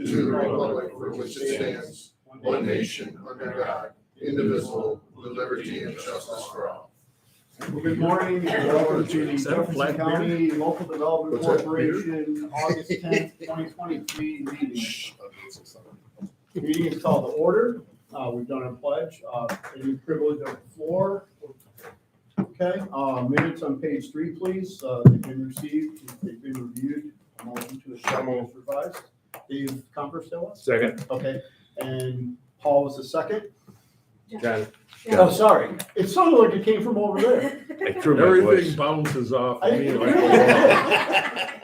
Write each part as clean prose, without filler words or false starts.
to the republic for which it stands, one nation, under God, indivisible, with liberty and justice for all. Well, good morning and welcome to the Jefferson County Local Development Corporation August 10th, 2023 meeting. Meeting is called to order. We've done a pledge. Any privilege of the floor? Okay, minutes on page 3, please. They've been received, they've been reviewed. A motion to accept as revised. Dave Comper still was? Second. Okay, and Paul was the second? John. Oh, sorry. It sounded like it came from over there. I threw my Everything voice. bounces off I- me like a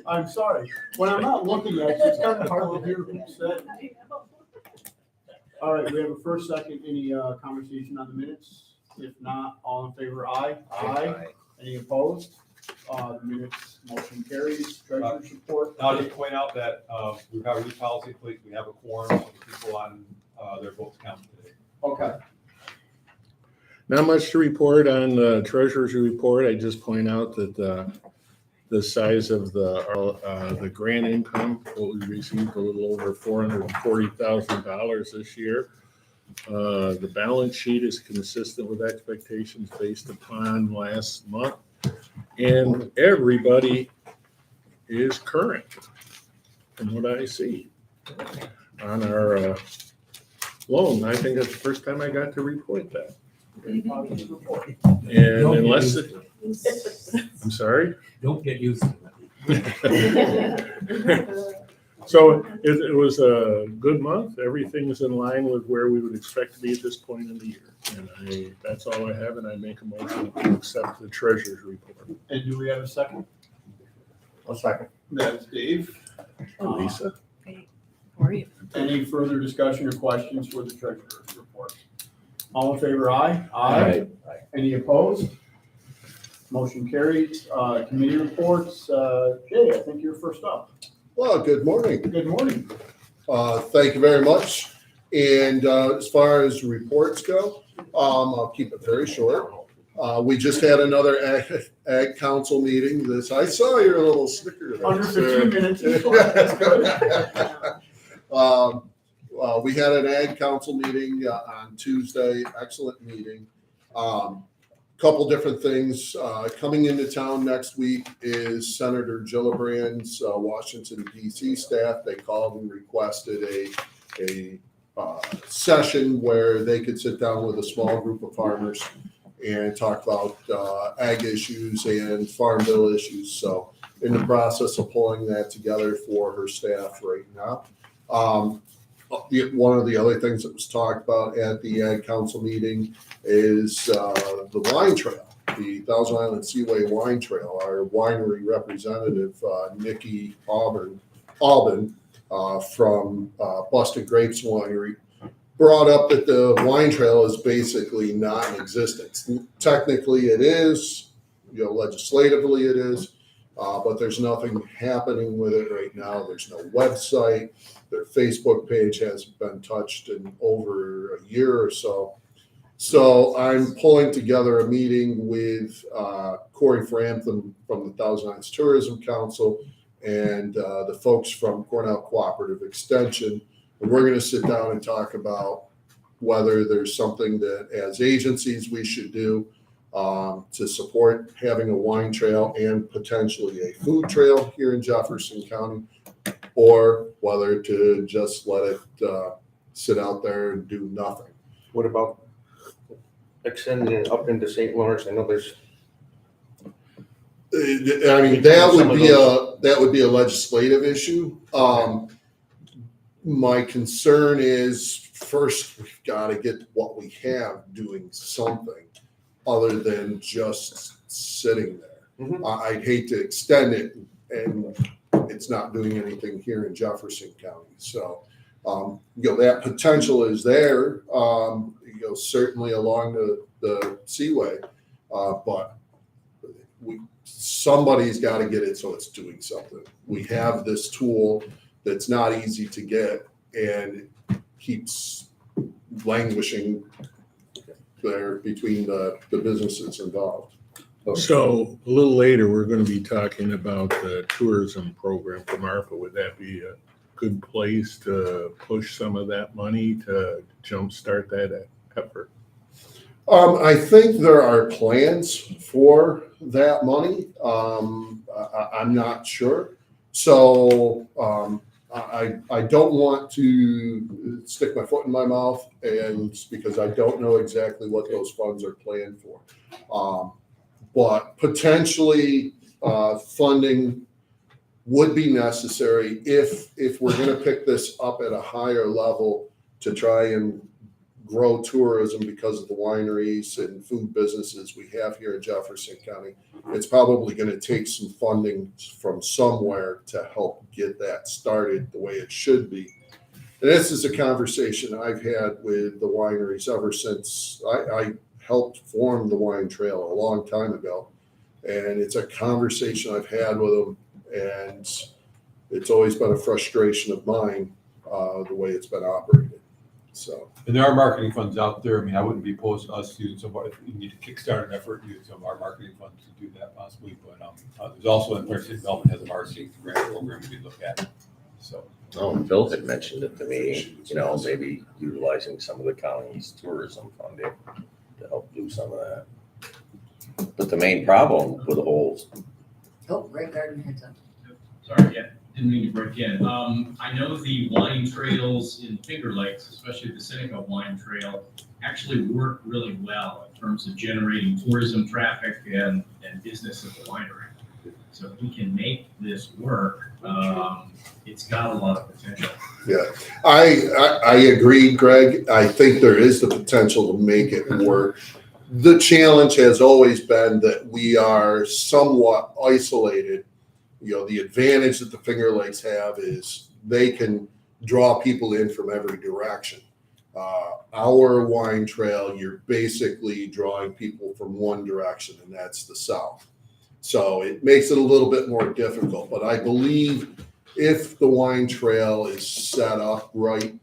I'm sorry. When I'm not looking at you, it's kind of hard to hear who said. All right, we have a first, second. Any conversation on the minutes? If not, all in favor, aye. Aye. Any opposed? The minutes, motion carries. Treasurer's report. I'll just point out that we've got a new policy in place. We have a quorum of people on their votes count today. Okay. Not much to report on the treasurer's report. I just point out that the size of the grant income, what we received, a little over $440,000 this year. The balance sheet is consistent with expectations based upon last month. And everybody is current from what I see on our loan. I think that's the first time I got to report that. And unless, I'm sorry? Don't get used to it. So it was a good month. Everything is in line with where we would expect to be at this point in the year. And that's all I have, and I make a motion to accept the treasurer's report. And do we have a second? I'll second. That's Dave. Lisa? How are you? Any further discussion or questions for the treasurer's report? All in favor, aye? Aye. Any opposed? Motion carried. Committee reports. Jay, I think you're first up. Well, good morning. Good morning. Thank you very much. And as far as reports go, I'll keep it very short. We just had another ag council meeting. I saw your little snicker there. Under 15 minutes. That's good. We had an ag council meeting on Tuesday. Excellent meeting. Couple different things. Coming into town next week is Senator Gillibrand's Washington, D.C. staff. They called and requested a session where they could sit down with a small group of farmers and talk about ag issues and farm bill issues. So in the process of pulling that together for her staff right now. One of the other things that was talked about at the Ag Council meeting is the wine trail, the Thousand Island Seaway Wine Trail. Our winery representative, Nikki Albin from Busted Grapes Winery, brought up that the wine trail is basically non-existent. Technically it is, legislatively it is, but there's nothing happening with it right now. There's no website. Their Facebook page hasn't been touched in over a year or so. So I'm pulling together a meeting with Corey Frampton from the Thousand Islands Tourism Council and the folks from Cornell Cooperative Extension. And we're going to sit down and talk about whether there's something that as agencies we should do to support having a wine trail and potentially a food trail here in Jefferson County, or whether to just let it sit out there and do nothing. What about extending it up into St. Lawrence? I know there's. I mean, that would be a legislative issue. My concern is first we've got to get what we have doing something other than just sitting there. Mhm. I'd hate to extend it and it's not doing anything here in Jefferson County. So, that potential is there, certainly along the Seaway, but somebody's got to get it so it's doing something. We have this tool that's not easy to get and it keeps languishing there between the businesses involved. So a little later, we're going to be talking about the tourism program from ARPA. Would that be good place to push some of that money to jumpstart that effort? I think there are plans for that money. I'm not sure. So I don't want to stick my foot in my mouth, and because I don't know exactly what those funds are planned for. But potentially funding would be necessary if we're going to pick this up at a higher level to try and grow tourism because of the wineries and food businesses we have here in Jefferson County. It's probably going to take some funding from somewhere to help get that started the way it should be. And this is a conversation I've had with the wineries ever since I helped form the wine trail a long time ago. And it's a conversation I've had with them, and it's always been a frustration of mine, the way it's been operated. So, And there are marketing funds out there. I mean, I wouldn't be opposed to us using some, if we need to kickstart an effort, use some of our marketing funds to do that possibly. But there's also, in City Development has a marketing grant program we could look at. So. Oh, Bill had mentioned at the meeting, maybe utilizing some of the county's tourism funding to help do some of that. But the main problem with the whole. Oh, Ray Garden heads up. Sorry, yeah, didn't mean to break in. I know the wine trails in Finger Lakes, especially the Seneca Wine Trail, actually work really well in terms of generating tourism traffic and business at the winery. So if we can make this work, it's got a lot of potential. yeah, I agree, Greg. I think there is the potential to make it work. The challenge has always been that we are somewhat isolated. The advantage that the Finger Lakes have is they can draw people in from every direction. Our wine trail, you're basically drawing people from one direction, and that's the south. So it makes it a little bit more difficult. But I believe if the wine trail is set up right,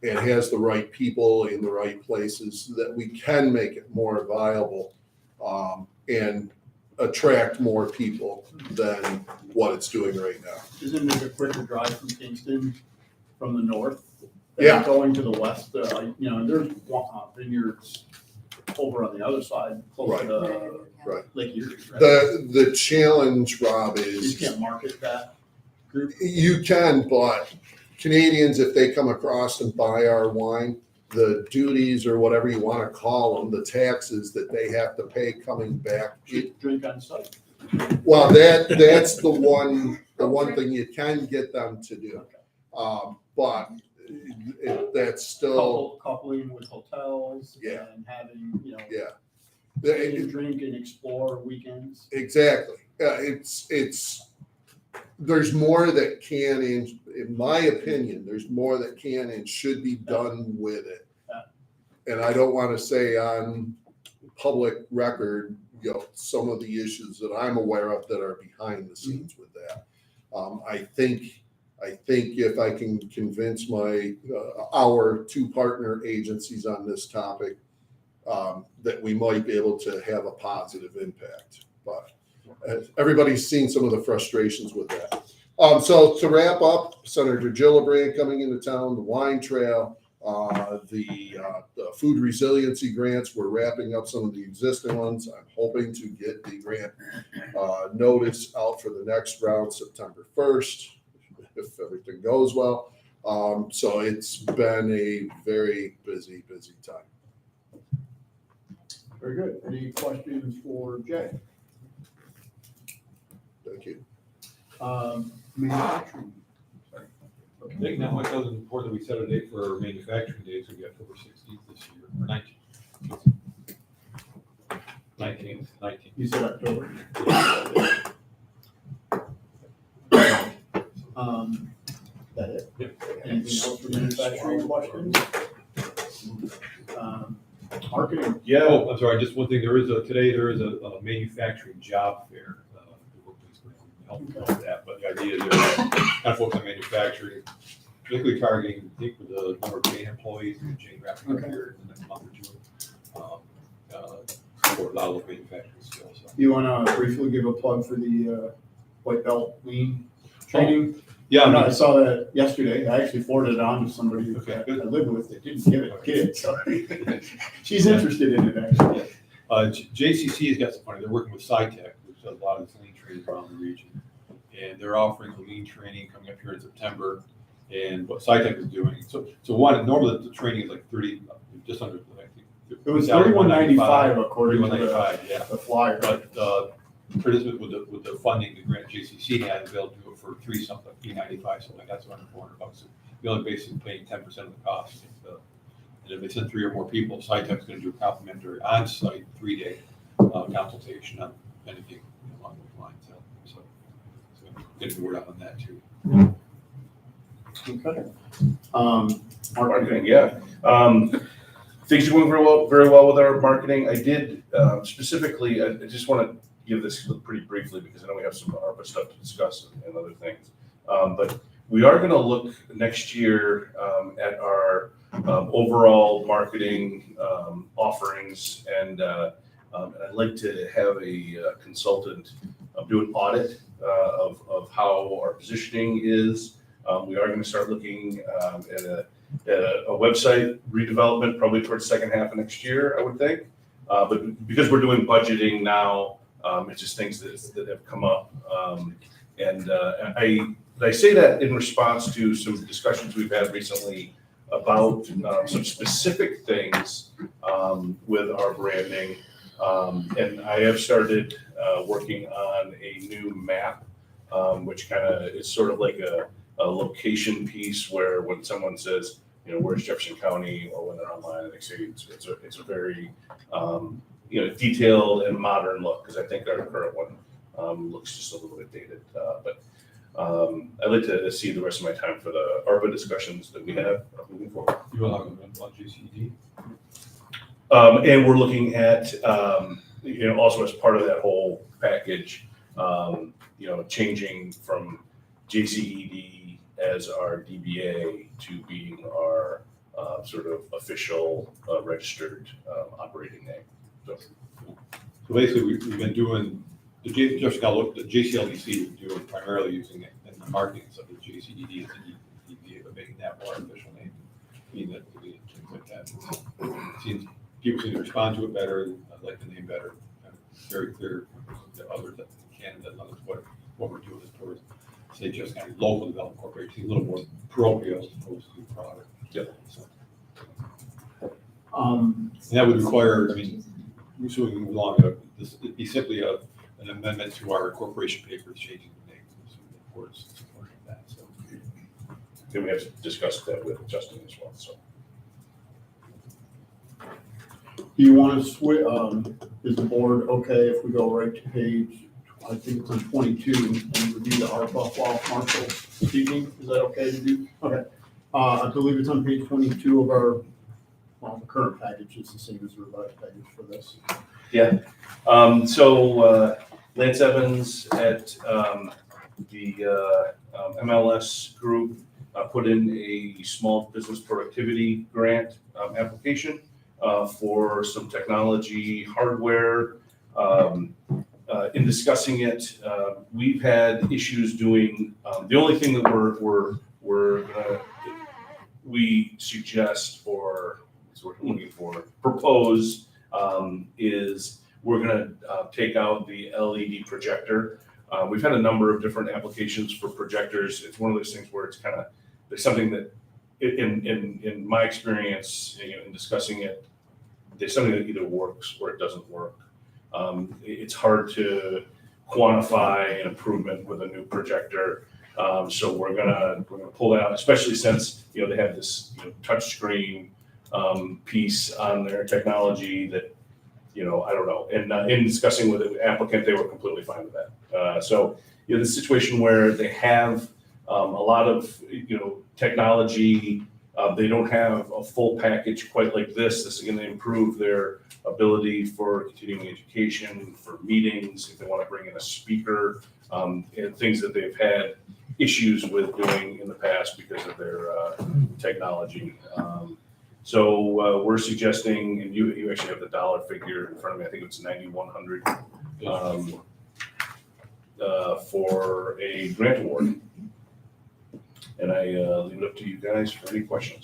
and has the right people in the right places, that we can make it more viable and attract more people than what it's doing right now. Isn't it a quicker drive from Kingston from the north? Yeah. Going to the west, there's vineyards over on the other side, close to Right. Lake Erie. Right? The challenge, Rob, You is can't market that group. you can, but Canadians, if they come across and buy our wine, the duties or whatever you want to call them, the taxes that they have to pay coming back. Drink on site. Well, that's the one thing you can get them to do, but that's still Coupling with hotels. Yeah. And having, yeah. eat and drink and explore weekends. Exactly. It's there's more that can, in my opinion, there's more that can and should be done with it. And I don't want to say on public record, some of the issues that I'm aware of that are behind the scenes with that. I think if I can convince our two partner agencies on this topic, that we might be able to have a positive impact. But everybody's seen some of the frustrations with that. So to wrap up, Senator Gillibrand coming into town, the wine trail, the food resiliency grants, we're wrapping up some of the existing ones. I'm hoping to get the grant notice out for the next round September 1st, if everything goes well. So it's been a very busy time. Very good. Any questions for Jay? Thank you. Manufacturing. I think not much other than important that we set a date for our manufacturing days. We got October 16th this year, or 19th. 19th. You said October. That it? Yep. Anything else for manufacturing questions? Marketing. Yeah. Oh, I'm sorry. Just one thing. Today there is a manufacturing job fair. Help with that, but the idea is they're kind of focused on manufacturing, particularly targeting, I think, with the number of Jane employees, Jane wrapping up here in the next month or two. For a lot of the manufacturing skills. So. You want to briefly give a plug for the white belt lean training? Yeah, I No, I mean, saw that yesterday. I actually forwarded it on to somebody Okay, that good. I live with that didn't give it a kid, so she's interested in it actually. JCC has got some money. They're working with SciTech, which does a lot of this lean training around the region. And they're offering a lean training coming up here in September. And what SciTech is doing, so one, normally the training is like 30, just under, I think. It was $31.95 according to $31.95, yeah. the flyer. But participants with the funding the grant JCC has, they'll do it for $3.95, something like that, so under $400. You're only basically paying 10% of the cost. And if they send 3 or more people, SciTech's going to do a complimentary on-site 3-day consultation on anything along those lines. So getting the word out on that too. Okay. Marketing, yeah. Things are going very well with our marketing. I did specifically, I just want to give this pretty briefly because I know we have some ARPA stuff to discuss and other things. But we are going to look next year at our overall marketing offerings, and I'd like to have a consultant do an audit of how our positioning is. We are going to start looking at a website redevelopment probably towards the second half of next year, I would think. But because we're doing budgeting now, it's just things that have come up. I say that in response to some discussions we've had recently about some specific things with our branding. And I have started working on a new map, which kind of is sort of like a location piece where when someone says, where's Jefferson County, or when they're online, they say it's a very detailed and modern look, because I think our current one looks just a little bit dated. But I'd like to see the rest of my time for the ARPA discussions that we have moving forward. You want to talk about JCD? And we're looking at, also as part of that whole package, changing from Jced as our DBA to being our sort of official registered operating name. So basically, we've been doing the Jcldc we've been doing primarily using it in the marketing stuff. The Jcd is the DBA, but making that more official name, meaning that things like that. People seem to respond to it better. I like the name better. Kind of very clear to others that Canada and others what we're doing as towards, say, just kind of local development corporation, a little more parochial as opposed to product. Yep. So, and that would require, so we can move along, it'd be simply an amendment to our corporation papers changing the name. So of course, supporting that. So then we have discussed that with Justin as well. So Do you want to switch, is the board okay if we go right to page, I think it's on 22, and review the ARPA while Marshall speaking? Is that okay to do? Okay. I believe it's on page 22 of our, the current package is the same as the revised package for this. yeah. So Lance Evans at the MLS group put in a small business productivity grant application for some technology hardware. In discussing it, we've had issues doing, the only thing that we suggest, or is what we're looking for, propose, is we're gonna take out the LED projector. We've had a number of different applications for projectors. It's one of those things where it's kind of, there's something that, in my experience, in discussing it, there's something that either works or it doesn't work. It's hard to quantify an improvement with a new projector. So we're gonna pull that out, especially since they have this touchscreen piece on their technology that I don't know. And in discussing with the applicant, they were completely fine with that. So the situation where they have a lot of technology. They don't have a full package quite like this. This is going to improve their ability for continuing education, for meetings, if they want to bring in a speaker, and things that they've had issues with doing in the past because of their technology. So we're suggesting, and you actually have the dollar figure in front of me, I think it's $9,100 for a grant award. And I leave it up to you guys for any questions.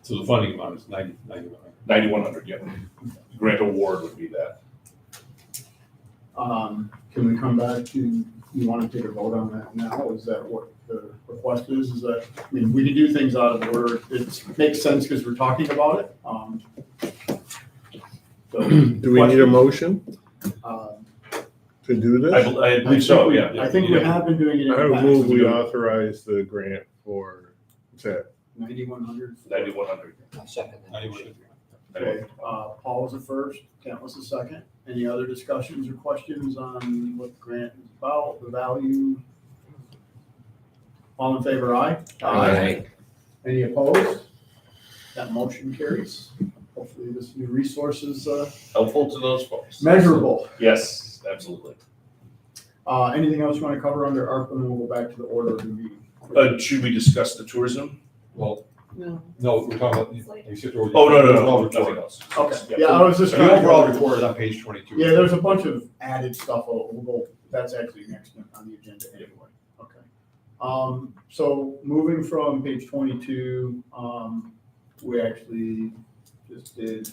So the funding amount is 91. 9,100, yeah. Grant award would be that. Can we come back to, you want to take a vote on that now? Is that what the request is? Is that, I mean, we can do things out of order. It makes sense because we're talking about it. So, Do we need a motion um, to do I this? believe so, yeah. I think we have been doing it in I the would move past. we authorize the grant for, what's that? 9,100. 9,100. I'll second that. 91. Okay, Paul was the first, Kent was the second. Any other discussions or questions on what the grant is about, the value? All in favor, aye? Aye. Any opposed? That motion carries. Hopefully this new resource is Helpful to those folks. measurable. Yes, absolutely. Anything else you want to cover under ARPA, and then we'll go back to the order of the meeting? Should we discuss the tourism? Well, No. no, we're talking about, you skipped over. Oh, no, Overall nothing report. else. Okay, yeah, I was just The trying to. overall report is on page 22. Yeah, there's a bunch of added stuff, we'll go, that's actually next on the agenda anyway, okay. So moving from page 22, we actually just did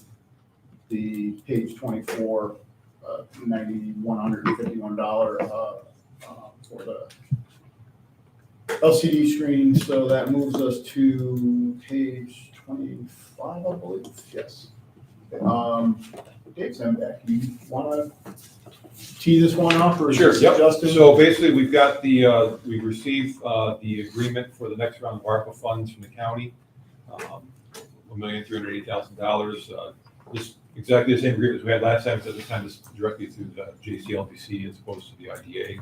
the page 24, $9,151, for the LCD screen, so that moves us to page 25, I believe, yes. Dave Zemdak, you wanna tee this one up, or is Sure, this yep. Justin? So basically, we've got we've received the agreement for the next round of ARPA funds from the county. $1,380,000. This exactly the same agreement as we had last time, except this time it's directly through the Jcldc as opposed to the IDA.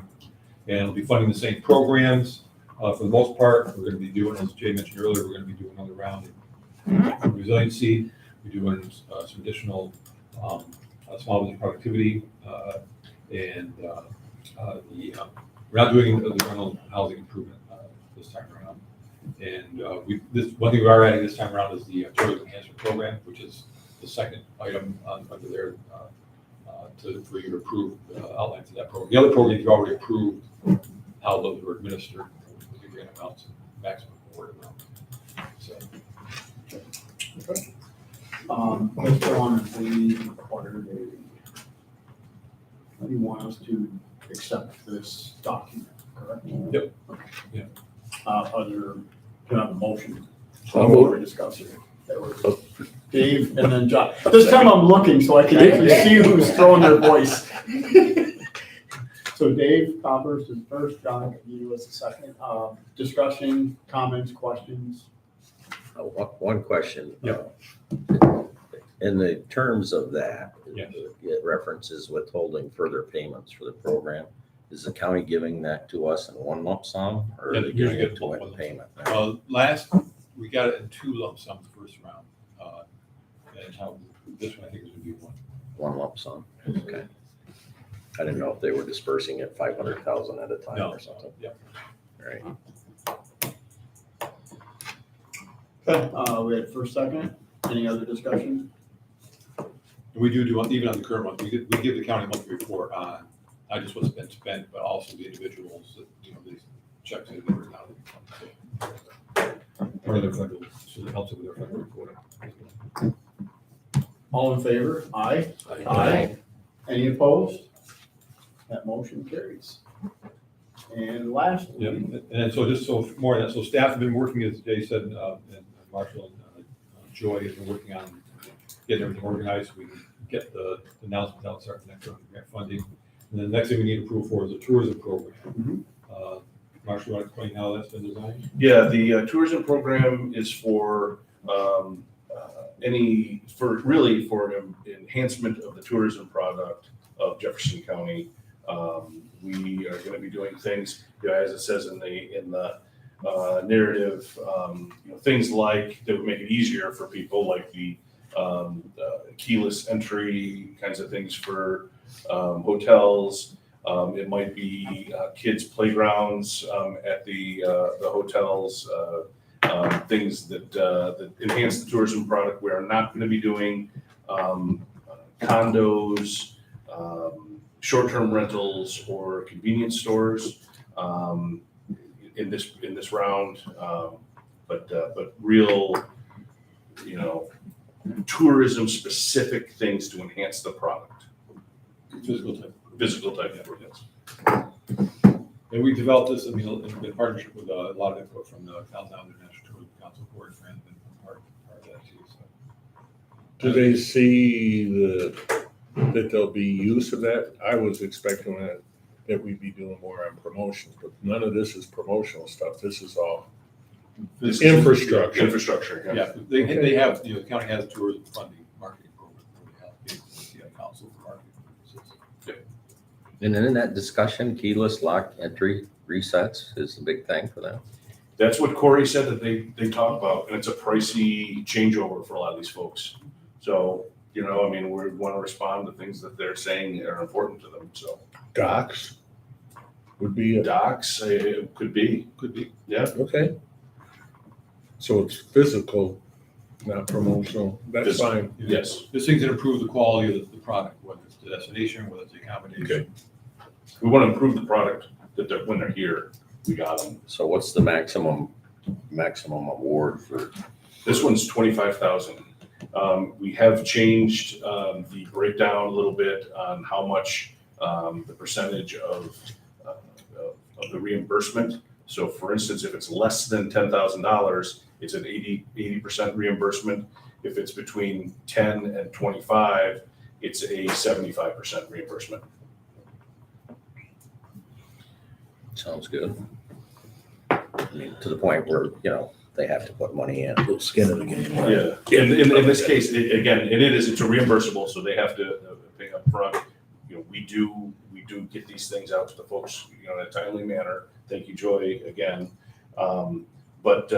And it'll be funding the same programs. For the most part, we're gonna be doing, as Jay mentioned earlier, we're gonna be doing another round of resiliency. We're doing some additional small business productivity, and we're not doing the rental housing improvement this time around. And this one thing we are adding this time around is the tourism enhancement program, which is the second item under there for you to approve outlines of that program. The other programs you've already approved how those were administered, the grant amounts, and maximum award amount. So. Let's go on and the order date. What do you want us to accept this document, correct? Yep. Okay. Yeah. Other, can I have a motion? I'll move. We're discussing. That was Dave and then John. This time I'm looking so I can actually see who's throwing their voice. So Dave Coppers is first, John, you was the second. Discussion, comments, questions? One question. Yep. In the terms of that, Yes. it references withholding further payments for the program. Is the county giving that to us in one lump sum, or Yeah, are they usually giving get it to one in lump payment? Last, we got it in 2 lump sums the first round. And how, this one I think is gonna be one. One lump sum, okay. I didn't know if they were dispersing it 500,000 at a time No, or something. yeah. Right. Okay, we had first, second. Any other discussion? And we do even on the current one, we give the county monthly report on not just what's been spent, but also the individuals that, these checks that were counted. Part of their federal, so it helps with their federal reporting. All in favor? Aye. Aye. Any opposed? That motion carries. And last. Yeah, and so just so more of that, so staff have been working, as Jay said, and Marshall and Joy has been working on getting everything organized, so we can get the announcements out, start the next round of grant funding. And then the next thing we need approval for is a tourism program. Marshall, you want to explain how that's been designed? Yeah, the tourism program is for for an enhancement of the tourism product of Jefferson County. We are going to be doing things, as it says in the narrative, things like that would make it easier for people, like the keyless entry kinds of things for hotels. It might be kids' playgrounds at the hotels, things that enhance the tourism product. We are not going to be doing condos, short-term rentals, or convenience stores. in this round, but real, tourism specific things to enhance the product. Physical type network, yes. And we developed this, in partnership with a lot of input from the Cal Down International Tourism Council Board, and part of that too, so. Do they see that there'll be use of that? I was expecting that we'd be doing more on promotions, but none of this is promotional stuff. This is all This is infrastructure. Infrastructure, yeah. Yeah, they have, the county has a tourism funding marketing program where they allocate to the council for marketing purposes. And then in that discussion, keyless lock entry resets is the big thing for them. That's what Corey said that they talk about, and it's a pricey changeover for a lot of these folks. So, we want to respond to things that they're saying are important to them, so. Docks would be, Docs, it could be, yeah. okay. So it's physical, not promotional. That's Physical. fine. Yes. There's things that improve the quality of the product, whether it's the destination, whether it's the accommodation. Okay. We want to improve the product that when they're here, we got them. So what's the maximum award for? This one's 25,000. We have changed the breakdown a little bit on how much the percentage of the reimbursement. So for instance, if it's less than $10,000, it's an 80% reimbursement. If it's between 10 and 25, it's a 75% reimbursement. Sounds good. To the point where, they have to put money in. Little skin in the game. Yeah, in this case, it's a reimbursable, so they have to pay up front. We do get these things out to the folks, in a timely manner. Thank you, Joy, again. But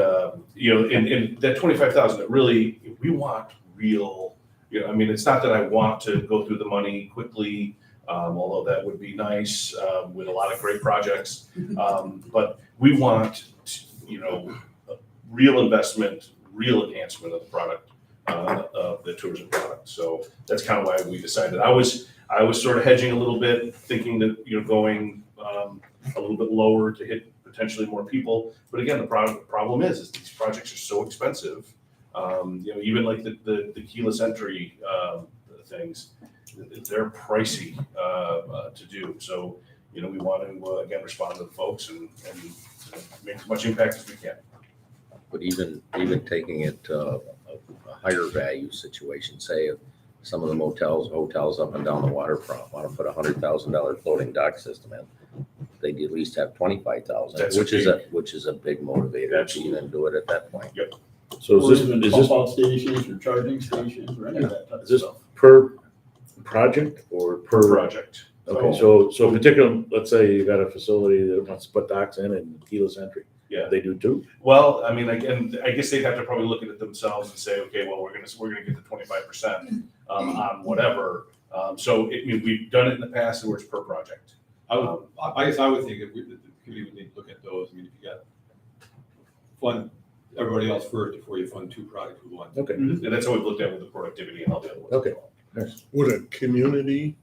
in that 25,000, it really, we want real, it's not that I want to go through the money quickly, although that would be nice with a lot of great projects. But we want, real investment, real enhancement of the product, of the tourism product. So that's kind of why we decided. I was sort of hedging a little bit, thinking that, going a little bit lower to hit potentially more people. But again, the problem is these projects are so expensive. Even like the keyless entry things, they're pricey to do. So, we want to, again, respond to the folks and make as much impact as we can. But even taking it to a higher value situation, say if some of the hotels up and down the waterfront want to put $100,000 floating dock system in, they'd at least have 25,000, which is a big motivator to even do it at that point. Yep. So is this pump out stations or charging stations or any of that type of Is this stuff? per project or Per per? project. Okay, so particular, let's say you got a facility that wants to put docks in and keyless entry. Yeah. They do too? Well, again, I guess they'd have to probably look at it themselves and say, okay, well, we're gonna get the 25% on whatever. We've done it in the past where it's per project. I guess I would think if the committee would need to look at those. If you got fund everybody else first before you fund two projects with one. Okay. And that's how we've looked at with the productivity and all the other ones. Okay. Would a community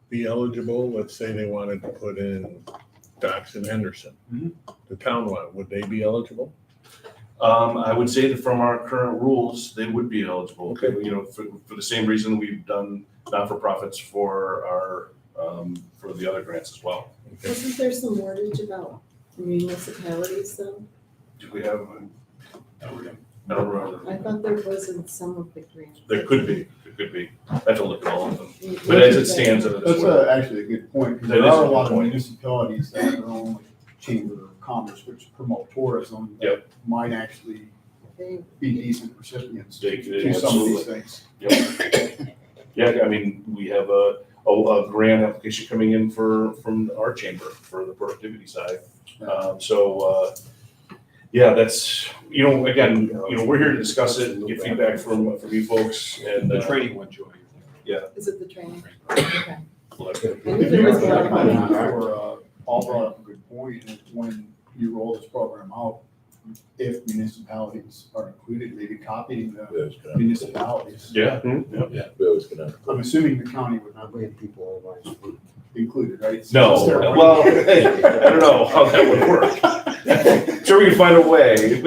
be eligible? Let's say they wanted to put in docks in Henderson. Mhm. The town one, would they be eligible? I would say that from our current rules, they would be eligible. Okay. For the same reason we've done not-for-profits for our, for the other grants as well. Isn't there some wordage about municipalities though? Do we have, I don't remember. I thought there was in some of the grants. There could be. I have to look at all of them. But as it stands, it is That's what- actually a good point, because That there is are a a lot good of point. municipalities that have their own chamber of commerce, which promote tourism. that Yep. Might actually They- be decent recipients They to could, some of these absolutely. things. Yep. Yeah, we have a grant application coming in from our chamber for the productivity side. That's, again, we're here to discuss it and get feedback from you folks and. The training one, Joy. Is it the training? Okay. Paul brought up a good point, and when you roll this program out, if municipalities are included, maybe copying the municipalities. Yeah. We always gonna. I'm assuming the county would not. When people are like, included, right? No, well, I don't know how that would work. Sure, we can find a way.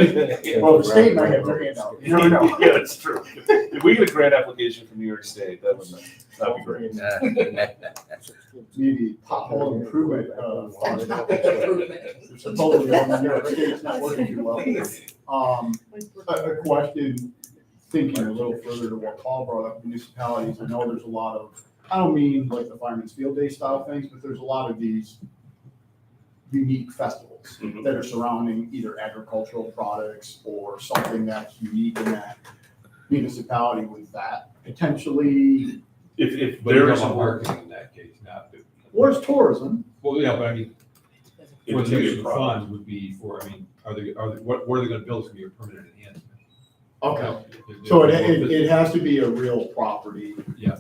Well, the state might have their hand out, you never know. Yeah, that's true. If we get a grant application from New York State, that would not be great. Maybe pothole improvement, supposedly New York State's not working too well. A question, thinking a little further to what Paul brought up, municipalities, I know there's a lot of, I don't mean like the Fireman's Field Day style things, but there's a lot of these unique festivals Mhm. that are surrounding either agricultural products or something that's unique in that municipality with that. Potentially, If But there you're is talking a about marketing in that case, not. where's tourism? Well, yeah, but I mean, If for it's the a use of the product. funds would be for, I mean, are they, what are they gonna build? It's gonna be a permanent enhancement. Okay, so it has to be a real property, Yeah.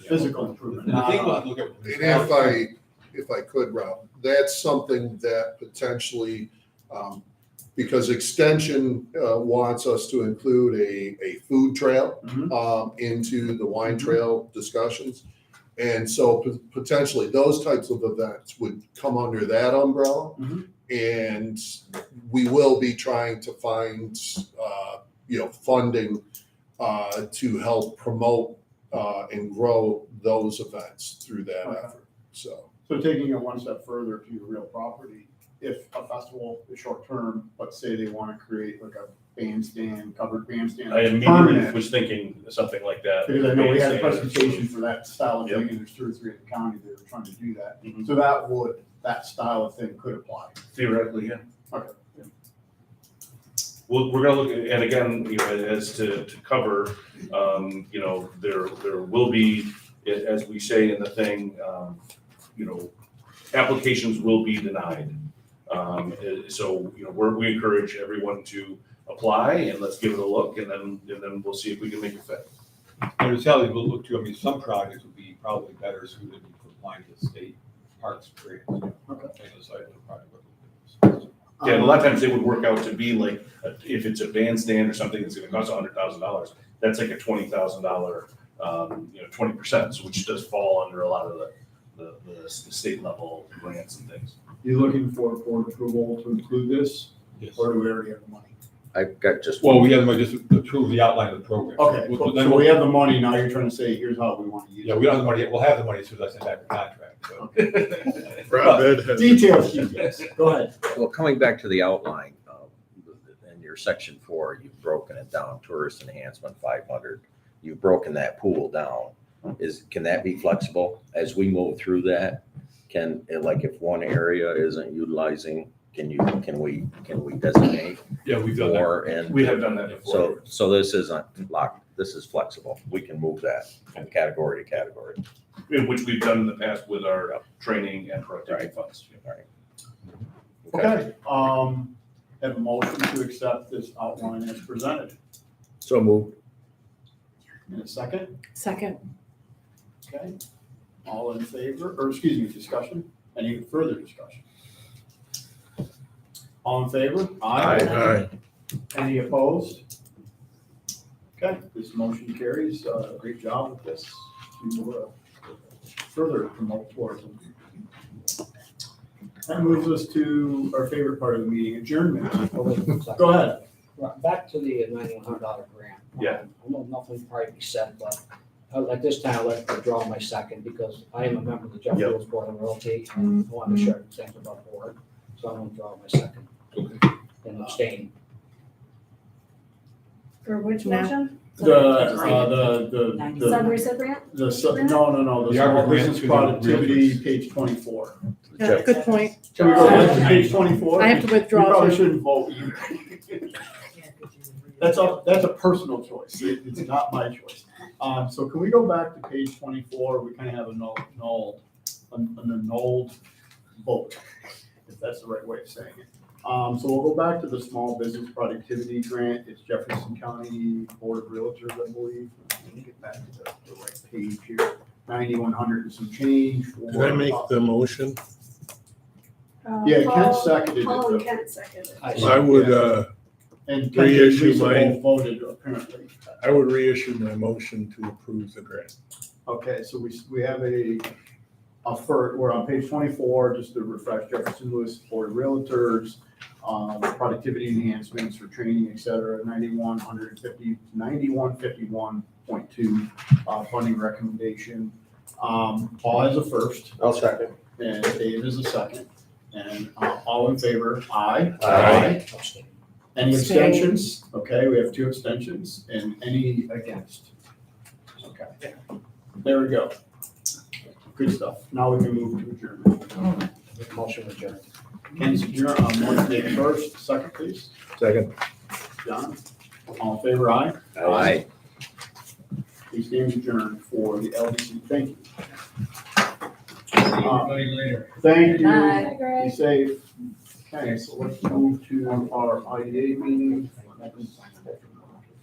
physical improvement. And the thing not we'll a- have to look at. And if I could, Rob, that's something that potentially, because Extension wants us to include a food trail Mhm. into the wine trail discussions. And so potentially those types of events would come under that umbrella. Mhm. And we will be trying to find, funding to help promote and grow those events through that Okay. effort, so. So taking it one step further to your real property, if a festival is short-term, let's say they want to create like a bandstand, covered bandstand. I immediately permanent, was thinking something like that. because I know we had a Bandstand. presentation for that style of Yep. thing, and there's 2 or 3 in the county that are trying to do that. Mhm. So that style of thing could apply. Theoretically, yeah. Okay. Well, we're gonna look, and again, as to cover, there will be, as we say in the thing, applications will be denied. So, we encourage everyone to apply and let's give it a look and then we'll see if we can make it fit. And it's how they will look to, I mean, some projects would be probably better suited for applying to state parks grants. Okay. And the site of the project. Yeah, and a lot of times they would work out to be like, if it's a bandstand or something that's gonna cost $100,000, that's like a $20,000, 20%, which does fall under a lot of the state level grants and things. You looking for board approval to include this, Yes. or do we already have the money? I've got just. Well, we have them just approve the outline of the program. Okay, Well, so then we we'll- have the money, now you're trying to say, here's how we want to use it. Yeah, we don't have the money yet. We'll have the money as soon as I send back the contract, so. Rob Ed has- Details, go ahead. Well, coming back to the outline, in your section 4, you've broken it down, tourist enhancement 500. You've broken that pool down. Can that be flexible as we move through that? Like if one area isn't utilizing, can we designate Yeah, we've done that. more? And We have done that before. so this isn't locked, this is flexible. We can move that from category to category. Which we've done in the past with our training and productivity funds. Okay, have a motion to accept this outline as presented. So moved. In a second, Second. okay? All in favor, or excuse me, discussion? Any further discussion? All in favor? Aye. Any opposed? Okay, this motion carries. Great job with this. We will further promote tourism. That moves us to our favorite part of the meeting, adjournment. Go ahead. Right, back to the $9,100 grant. Yeah. I know nothing probably be said, but at this time, I'd like to withdraw my second because I am a member of the Jeff Yep. Lewis Board of Realty. and I want to share things about the board, so I'm going to withdraw my second and abstain. For which Now. motion? The Sub-recipient? no, the The small ARPA grant business to the productivity, realtors. page 24. Yeah, good point. Can we go back to page 24? I have to withdraw You probably too. shouldn't vote either. That's a personal choice. It's not my choice. So can we go back to page 24? We kind of have an annulled vote, if that's the right way of saying it. So we'll go back to the small business productivity grant. It's Jefferson County Board of Realtors, I believe. Let me get back to the right page here. 9,100 and some change. Did I make the motion? Yeah, Kent seconded it. Paul and though. Kent seconded it. I would, And Kent and reissue Lisa mine. both voted apparently. I would reissue my motion to approve the grant. Okay, so we have a we're on page 24, just to refresh, Jefferson Lewis Board of Realtors, productivity enhancements for training, et cetera, 9151.2 funding recommendation. Paul has a first. I'll second. And Dave is a second. And all in favor, aye. Aye. Abstain. Any Abstain. abstentions? Okay, we have 2 abstentions. And any against? Okay, there we go. Good stuff. Now we can move to adjournment. Make a motion adjourned. Ken's adjourn, one Dave first, second please. Second. John, all in favor, aye? Aye. We stand adjourned for the LDC. Thank you. See everybody later. Thank you. Bye, Be Greg. safe. Okay, so let's move to our IDA meeting.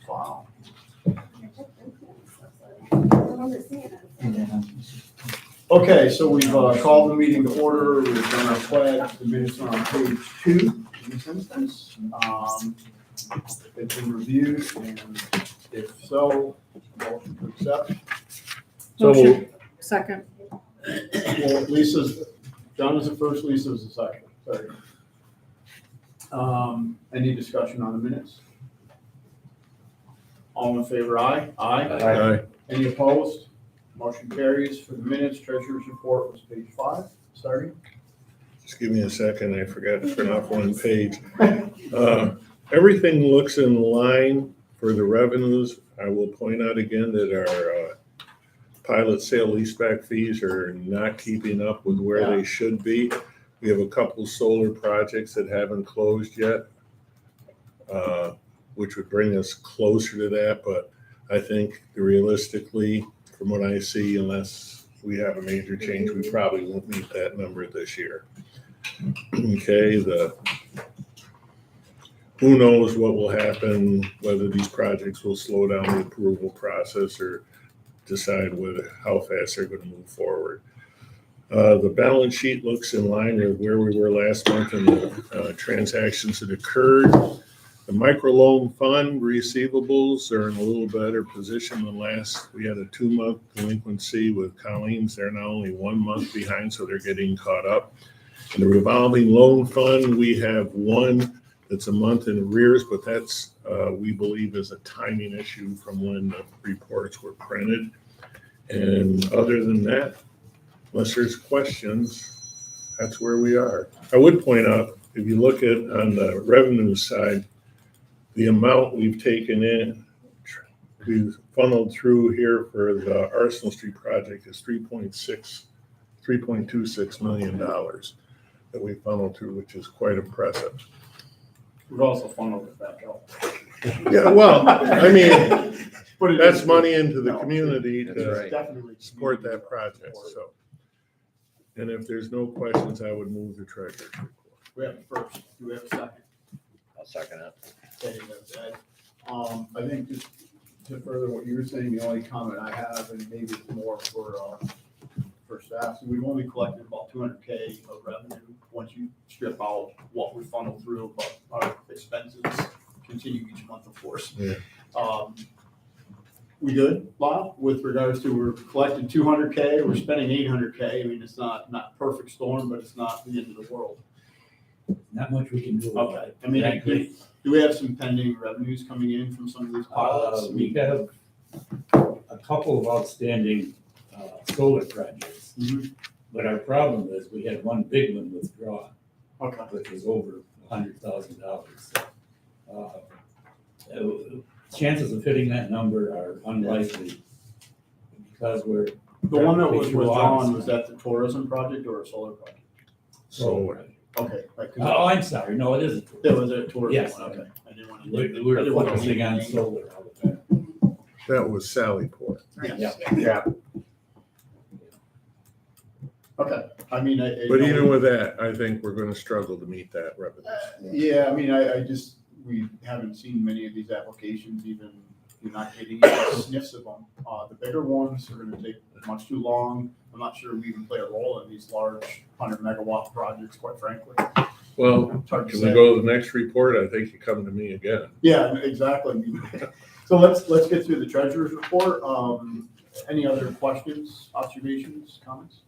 Wow. Okay, so we've called the meeting to order. We've done our pledge. The minutes are on page 2 in this instance. It's been reviewed, and if so, motion to accept. Motion. Second. Well, John is the first, Lisa is the second. Sorry. Any discussion on the minutes? All in favor, aye? Aye. Any opposed? Motion carries. For the minutes, treasurer's report was page 5, starting. Just give me a second, I forgot to print off one page. Everything looks in line for the revenues. I will point out again that our pilot sale leaseback fees are not keeping up with where they should be. We have a couple solar projects that haven't closed yet, which would bring us closer to that, but I think realistically, from what I see, unless we have a major change, we probably won't meet that number this year. Okay, who knows what will happen, whether these projects will slow down the approval process or decide how fast they're going to move forward. The balance sheet looks in line with where we were last month and the transactions that occurred. The microloan fund receivables are in a little better position than last. We had a 2-month delinquency with Colleen's. They're now only 1 month behind, so they're getting caught up. In the revolving loan fund, we have one that's a month in arrears, but that's, we believe, is a timing issue from when the reports were printed. And other than that, unless there's questions, that's where we are. I would point out, if you look at on the revenue side, the amount we've taken in, we've funneled through here for the Arsenal Street project is $3.26 million that we funneled through, which is quite impressive. We've also funneled it back out. Yeah, well, I mean, But it that's is- money into the No, community That's to right. Definitely. support that project, so. And if there's no questions, I would move the treasurer's report. We have a first. Do we have a second? I'll second it. Okay, that's Ed. I think just to further what you were saying, the only comment I have, and maybe it's more for staff, so we've only collected about 200K of revenue. Once you strip out what we funnel through, but our expenses continue each month, of course. Yeah. We good, Lyle, with regards to we're collecting 200K, we're spending 800K. I mean, it's not perfect storm, but it's not the end of the world. Not much we can do about Okay, it. I mean, Frankly, do we have some pending revenues coming in from some of these pilots? we have a couple of outstanding solar projects, Mhm. but our problem is we had one big one withdrawn, Okay. which was over $100,000. Chances of hitting that number are unlikely because we're The one that was Thank you, withdrawn, August. was that the tourism project or a solar project? solar. Okay. Right, 'cause Oh, I'm sorry, no, it isn't. There was a tourism Yes. one, okay. I didn't want to. We're focusing on solar all the time. That was Sallyport. Yeah. Yeah. Okay, I mean, But even with that, I think we're gonna struggle to meet that revenue. Yeah, I mean, we haven't seen many of these applications, even, you're not getting even sniffs of them. The bigger ones are gonna take much too long. I'm not sure we even play a role in these large 100-megawatt projects, quite frankly. Well, It's hard to can we say. go to the next report? I think you come to me again. Yeah, exactly. So let's get through the treasurer's report. Any other questions, observations, comments?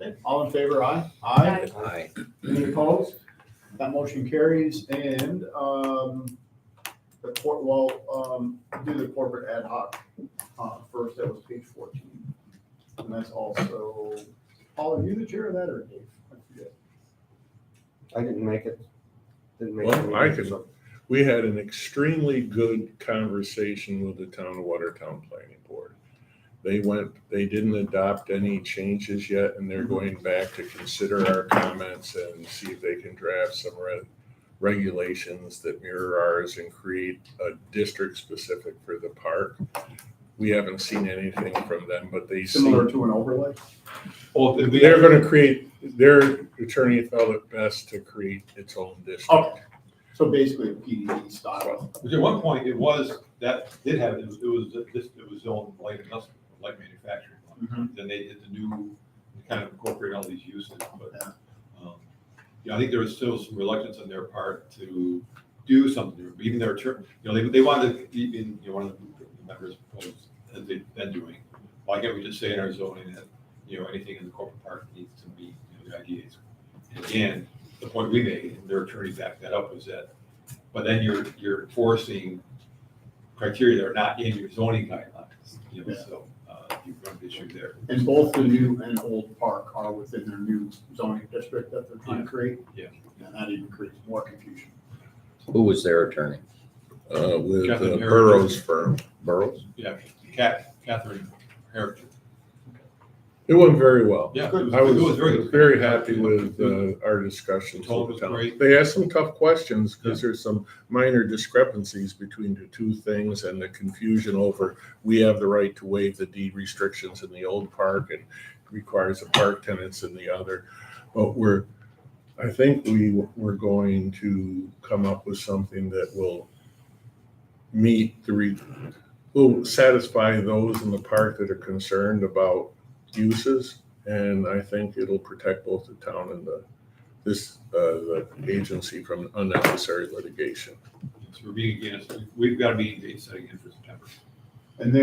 Okay, all in favor, aye? Aye. Any opposed? That motion carries, and, the court, do the corporate ad hoc, first, that was page 14. And that's also, Paul, are you the chair of that, or Dave? I forget. I didn't make it. Well, I could, we had an extremely good conversation with the town of Watertown Planning Board. They didn't adopt any changes yet, and they're going back to consider our comments and see if they can draft some regulations that mirror ours and create a district specific for the park. We haven't seen anything from them, but they Similar to an overlay? Well, they're gonna create, their attorney felt it best to create its own district. Okay, so basically a PDD style. Which at one point, it was, that did have, it was zoned light industrial, light manufacturing. Then they did the new, kind of incorporate all these uses, but, I think there was still some reluctance on their part to do something, even their attorney, they wanted, even, one of the members proposed, as they've been doing, why can't we just say in our zoning that, anything in the corporate park needs to meet, the IDAs? And again, the point we made, and their attorney backed that up, was that, but then you're enforcing criteria that are not in your zoning guidelines, so you've run an issue there. And both the new and old park are within their new zoning district that they're trying to create. Yeah. And that even creates more confusion. Who was their attorney? With Catherine Burroughs firm. Burroughs? Yeah, Catherine Heritage. It went very well. Yeah, I it was was very good. very happy with our discussions. Tone with was the town. great. They asked some tough questions because there's some minor discrepancies between the two things and the confusion over, we have the right to waive the deed restrictions in the old park and requires the park tenants in the other. But I think we're going to come up with something that will will satisfy those in the park that are concerned about uses, and I think it'll protect both the town and the agency from unnecessary litigation. So we're meeting again, we've got a meeting date set again for September. And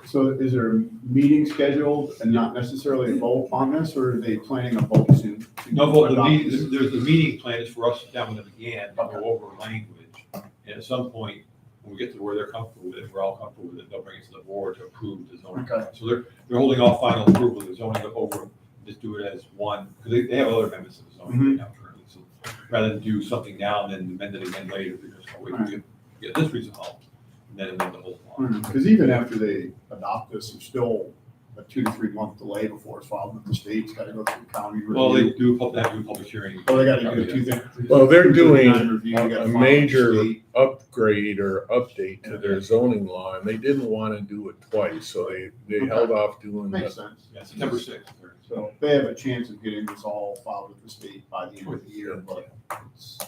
so is there a meeting scheduled and not necessarily a vote on this, or are they planning a vote soon? No, well, there's the meeting plans for us to sit down with them again, to go over language, and at some point, when we get to where they're comfortable with it, we're all comfortable with it, they'll bring it to the board to approve the zoning. Okay. So they're holding off final approval of the zoning over, just do it as one, because they have other amendments to the zoning right now currently. So rather than do something now and then amend it again later, they're just gonna wait to get this resolved, and then amend the whole law. Because even after they adopt this, there's still a 2 to 3 month delay before it's filed with the state. It's got to go through county review. Well, they do a public hearing. Oh, they got to do 2 things. Well, they're doing Review, you gotta a file with the major state. upgrade or update to their zoning law, and they didn't want to do it twice, so they held off doing Makes that. sense. Yeah, September 6th. So they have a chance of getting this all filed with the state by the end of the year, but it's,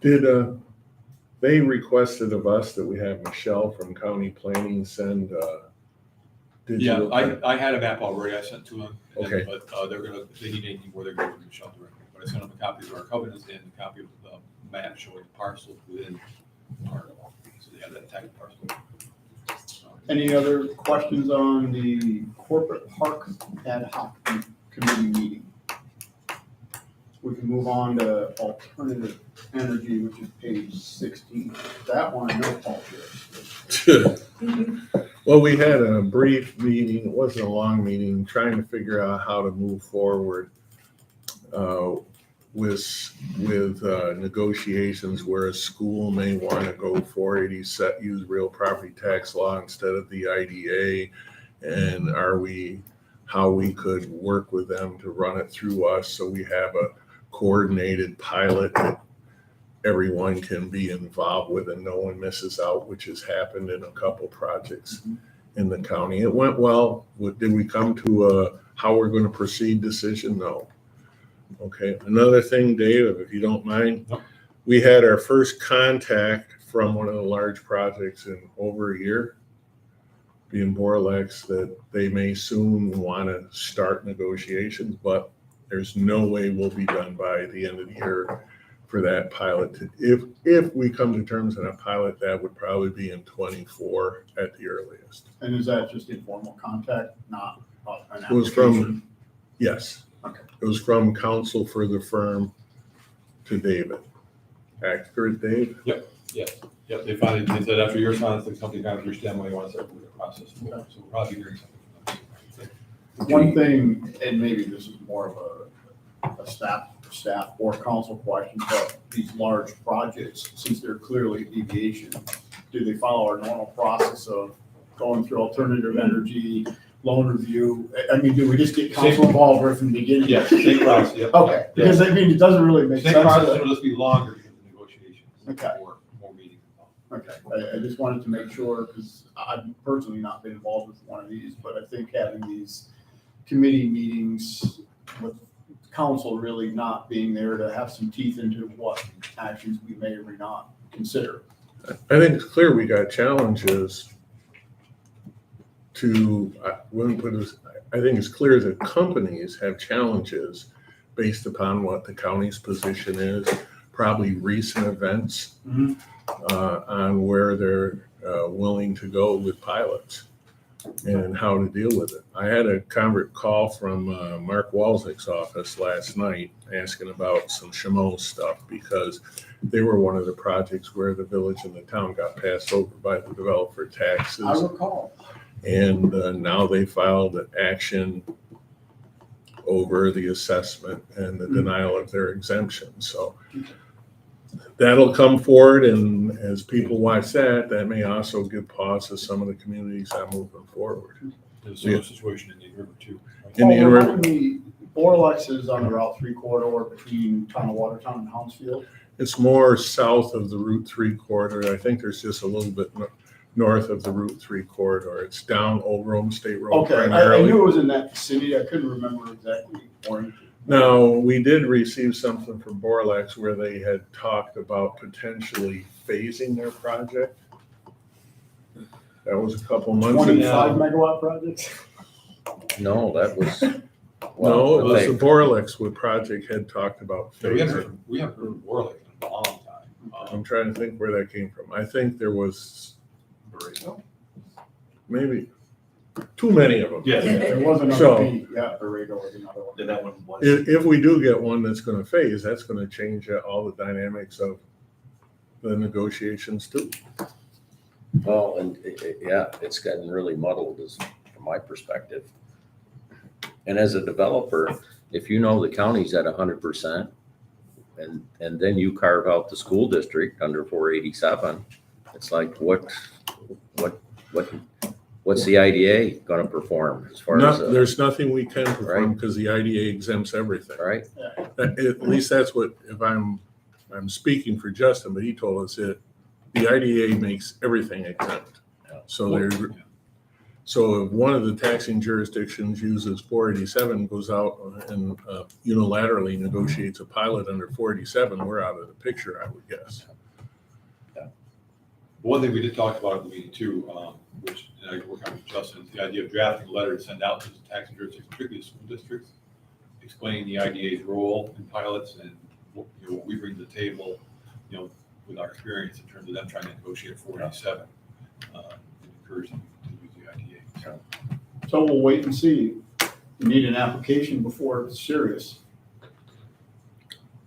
Did they requested of us that we have Michelle from county planning send Yeah, digital? I had a map already I sent to them. Okay. But if they need anything more, they're going to Michelle directly. But I sent them a copy of our covenants and a copy of the map showing the parcels within our, so they have that tagged parcel. any other questions on the corporate park ad hoc committee meeting? We can move on to alternative energy, which is page 16. That one, I know Paul shares. Well, we had a brief meeting, it wasn't a long meeting, trying to figure out how to move forward with negotiations where a school may want to go 480 use real property tax law instead of the IDA, and how we could work with them to run it through us so we have a coordinated pilot that everyone can be involved with and no one misses out, which has happened in a couple projects in the county. It went well. Did we come to a how we're going to proceed decision? No. Okay. Another thing, Dave, if you don't mind, we had our first contact from one of the large projects in over a year, being Borlex, that they may soon want to start negotiations, but there's no way we'll be done by the end of the year for that pilot. If we come to terms on a pilot, that would probably be in 24 at the earliest. And is that just informal contact, not an It was from application? Yes. Okay. It was from counsel for the firm to David. Accurate, Dave? Yep, they said after your silence, the company kind of understand why they want to start moving the process forward, so we'll probably hearing something from them. One thing, and maybe this is more of a staff or council question, but these large projects, since they're clearly deviation, do they follow our normal process of going through alternative energy, loan review? I mean, do we just get council involved right from the beginning? Yeah, same process, yep. Okay, because I mean, it doesn't really make Same sense. process, it'll just be longer because of negotiations. Okay. More meetings. Okay, I just wanted to make sure, because I've personally not been involved with one of these, but I think having these committee meetings with council really not being there to have some teeth into what actions we may or may not consider. I think it's clear we got challenges to, I think it's clear that companies have challenges based upon what the county's position is, probably recent events Mhm. On where they're willing to go with pilots and how to deal with it. I had a call from Mark Walzik's office last night asking about some Shimo stuff because they were one of the projects where the village and the town got passed over by the developer taxes. I recall. And now they filed an action over the assessment and the denial of their exemption. So that'll come forward, and as people watch that, that may also give pause to some of the communities that are moving forward. There's a similar situation in the river too. right? In the interim- Remind me, Borlex is on the Route 3 corridor between town of Watertown and Hounsfield. It's more south of the Route 3 corridor. I think there's just a little bit north of the Route 3 corridor. It's down Old Rome State Road Okay, I primarily. knew it was in that vicinity, I couldn't remember exactly. Now, we did receive something from Borlex where they had talked about potentially phasing their project. That was a couple months ago. 25 megawatt projects? No, that was. No, it was they- the Borlex project had talked about Yeah, we haven't phasing. heard, we haven't heard Warlick in a long time. I'm trying to think where that came from. I think there was maybe too many of them. Yeah. There was another So- P, yeah, Borrego was another one. Then that one was. If we do get one that's gonna phase, that's gonna change all the dynamics of the negotiations too. Well, and yeah, it's gotten really muddled from my perspective. And as a developer, if you know the county's at 100%, and then you carve out the school district under 487, it's like, what's the IDA gonna perform as far as, There's nothing we can perform Right. because the IDA exempts everything. right? At least that's what, if I'm speaking for Justin, but he told us that the IDA makes everything exempt. So if one of the taxing jurisdictions uses 487, goes out and unilaterally negotiates a pilot under 487, we're out of the picture, I would guess. One thing we did talk about at the meeting too, which I can work on with Justin, is the idea of drafting a letter to send out to the taxing jurisdictions, particularly the school districts, explaining the IDA's role in pilots and what we bring to the table, with our experience in terms of them trying to negotiate 487, and encourage them to use the IDA. So we'll wait and see. You need an application before it's serious.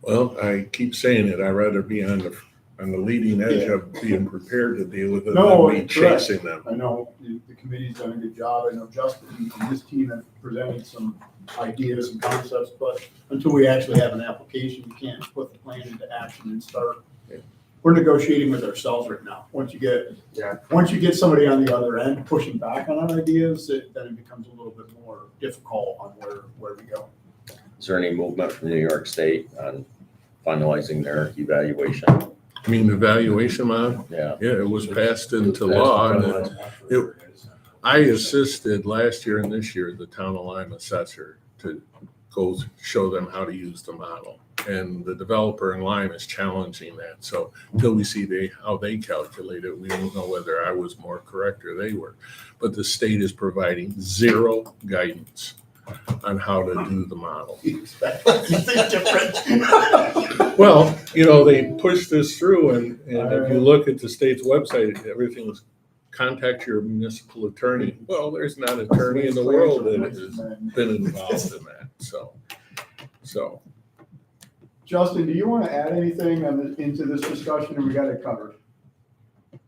Well, I keep saying it, I'd rather be on the leading edge of being prepared to deal with it No, than me correct. chasing them. I know the committee's done a good job. I know Justin and his team have presented some ideas and concepts, but until we actually have an application, you can't put the plan into action and start. We're negotiating with ourselves right now. Once you get somebody on the other end pushing back on our ideas, then it becomes a little bit more difficult on where we go. Is there any movement from New York State on finalizing their evaluation? I mean, the valuation model, Yeah, it was passed into law, and I assisted last year and this year, the town of Lyme assessor to go show them how to use the model. And the developer in Lyme is challenging that. So until we see how they calculate it, we don't know whether I was more correct or they were. But the state is providing zero guidance on how to do the model. You think different. Well, they pushed this through, and if you look at the state's website, everything's contact your municipal attorney. Well, there's not an attorney in the world that has been involved in that, so. Justin, do you want to add anything into this discussion, or we got it covered? I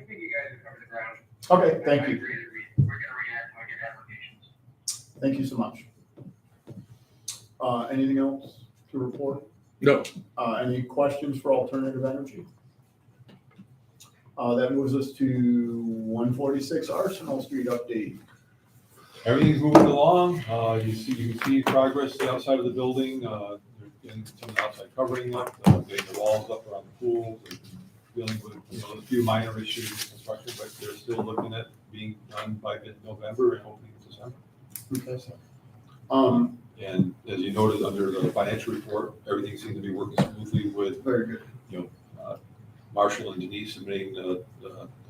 think you guys have covered the ground. Okay, thank I you. agree that we're gonna react when we get applications. Thank you so much. Anything else to report? No, Any questions for alternative energy? That moves us to 146 Arsenal Street update. Everything's moving along. You can see progress outside of the building. They're getting some of the outside covering up, getting the walls up around the pool. They're dealing with, a few minor issues with construction, but they're still looking at being done by mid-November and hoping December. Okay. So, and as you noted under the financial report, everything seemed to be working smoothly with, Very good. Marshall and Denise submitting the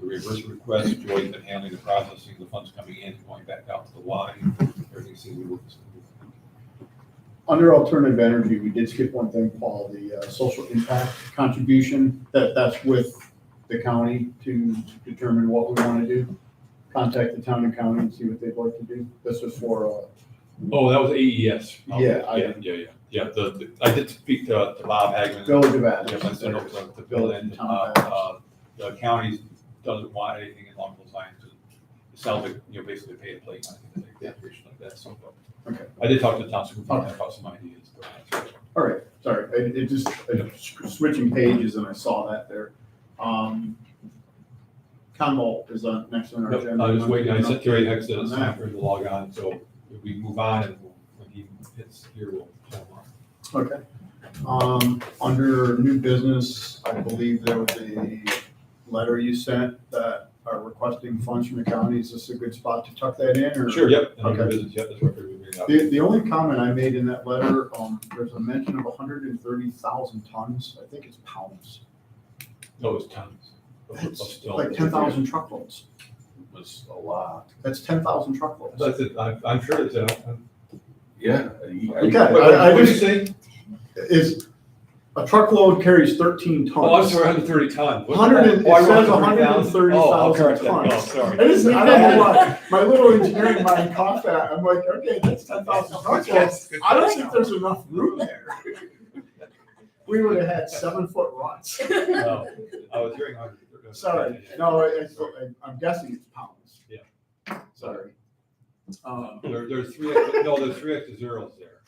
reimbursement request. Joy's been handling the processing, the funds coming in, going back out to the line. Everything seems to be working smoothly. Under alternative energy, we did skip one thing, Paul, the social impact contribution, that's with the county to determine what we want to do. Contact the town and county and see what they'd like to do. This was for, Oh, that was AES. Yeah, Yeah, I did speak to Bob Hagman. Village of Adams. Yes, I sent it to Bill, and the county doesn't want anything along those lines. It sounds like, basically pay and play kind of thing, like that, so. Okay. I did talk to the town supervisor about some ideas. All right, sorry, it just, switching pages and I saw that there. Convolt is next on our Yep, agenda. I was waiting, I sent Terry Hex to sign for him to log on, so if we move on and when he hits here, we'll tell him. Okay. Under new business, I believe there was a letter you sent that are requesting funds from the county. Is this a good spot to tuck that in, or? Sure, yep. Okay. That's what we're bringing up. The only comment I made in that letter, there's a mention of 130,000 tons. I think it's pounds. No, it's tons. That's like 10,000 truckloads. Was a lot. That's 10,000 truckloads. That's it, I'm sure it's, Yeah. Okay, what did you say? Is a truckload carries 13 tons. Oh, I'm sorry, 130 tons. What- 100, it oh, I wrote says 130,000. Oh, I'll 130,000 correct that. tons. Oh, sorry. I don't know why, my little engineering mind caught that. I'm like, okay, that's 10,000 truckloads. I don't think there's enough room there. We would have had 7-foot runs. No, I was hearing 100. Sorry, no, I'm guessing it's pounds. Yeah. Sorry. There's three extra zeros there.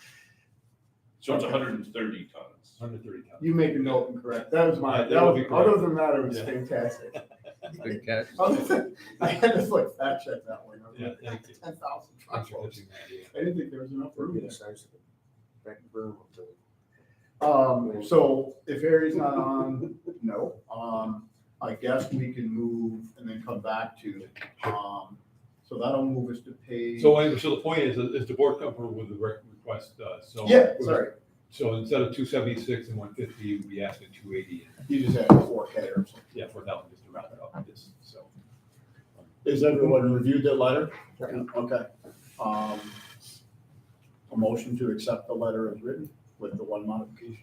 So it's 130 tons. 130 tons. You make a note and correct. That was my, That would be correct. other than that, it was Yeah. fantastic. Good catch. I had to like fact check that one. I was Yeah, like, thank you. 10,000 Thanks for truckloads. catching that, yeah. I didn't think there was enough room there. Back So if Harry's not on, no, I guess we can move and then come back to, so that'll move us to page. So the point is the board comfortable with the request, so. Yeah, sorry, So instead of 276 and 150, we'd be asking 280. you just had 4K or something. Yeah, 4,000 just to round it up, yes, so. Is everyone reviewed the letter? Okay. A motion to accept the letter as written with the one modification.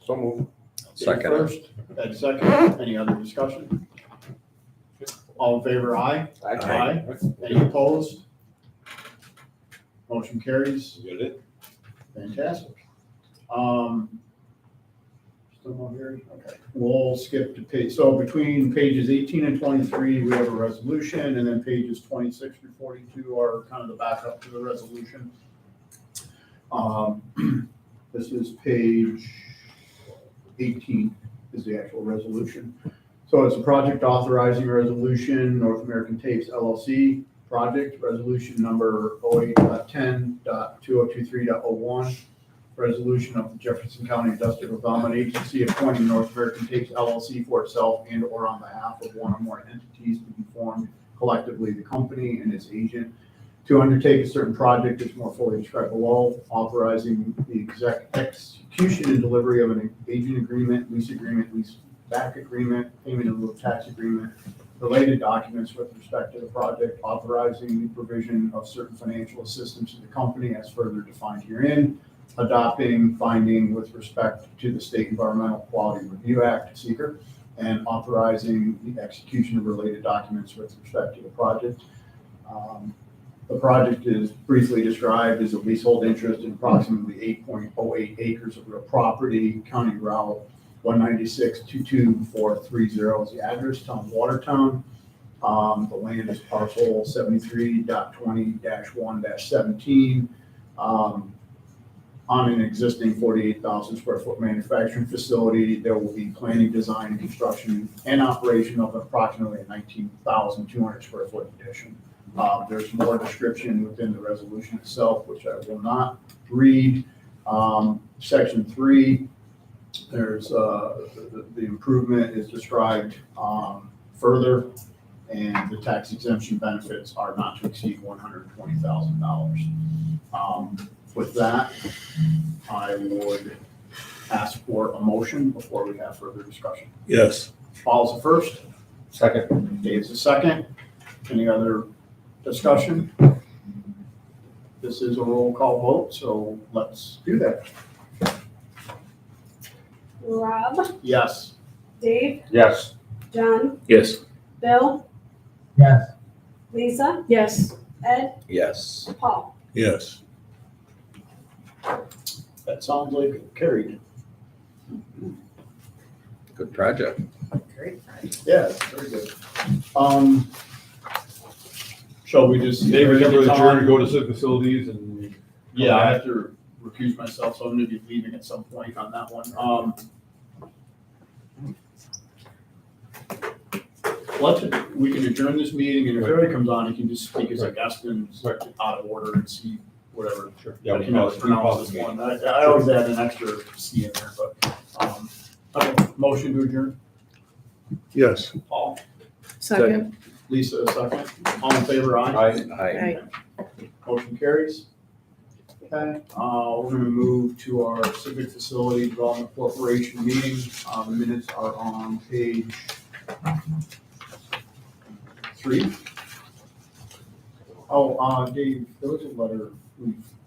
So move. Second. First, Ed second. Any other discussion? All in favor, aye? Aye. Any opposed? Motion carries. You got it? Fantastic. Still not here? Okay. We'll skip to page, so between pages 18 and 23, we have a resolution, and then pages 26 through 42 are kind of the backup to the resolution. This is page 18 is the actual resolution. So it's a project authorizing resolution, North American Tapes LLC project, resolution number 08.10.2023.01. Resolution of the Jefferson County Industrial Development Agency appointing North American Tapes LLC for itself and or on behalf of one or more entities to be formed collectively the company and its agent to undertake a certain project is more fully described below, authorizing the execution and delivery of an agent agreement, lease back agreement, payment in lieu of tax agreement, related documents with respect to the project, authorizing the provision of certain financial assistance to the company as further defined herein, adopting finding with respect to the State Environmental Quality Review Act, SEQR, and authorizing the execution of related documents with respect to the project. The project is briefly described as a leasehold interest in approximately 8.08 acres of real property, County Route 196-22430 is the address, Town of Watertown. The land is parcel 73.20-1-17. On an existing 48,000 square foot manufacturing facility, there will be planning, design, construction, and operation of approximately a 19,200 square foot addition. There's more description within the resolution itself, which I will not read. Section 3, there's the improvement is described further, and the tax exemption benefits are not to exceed $120,000. With that, I would ask for a motion before we have further discussion. Yes. Paul's the first, Second. Dave's the second. Any other discussion? This is a roll call vote, so let's do that. Rob, Yes. Dave, Yes. John, Yes. Bill, Yes. Lisa. Yes. Ed, Yes. Paul. Yes. That sounds like it carried. Good project. Great. Yeah, it's very good. Shall we just? They remember the jury to go to city facilities and. Yeah, I have to recuse myself, so I'm gonna be leaving at some point on that one. We can adjourn this meeting, and if Harry comes on, he can just speak as a guest and out of order and see whatever. Sure. I can never pronounce this one. I always add an extra C in there, but, okay, motion to adjourn. Yes. Paul, Second. Lisa, a second. All in favor, aye? Aye. Motion carries. Okay, we're gonna move to our Civic Facility Development Corporation meeting. The minutes are on page 3. Oh, Dave, there was a letter,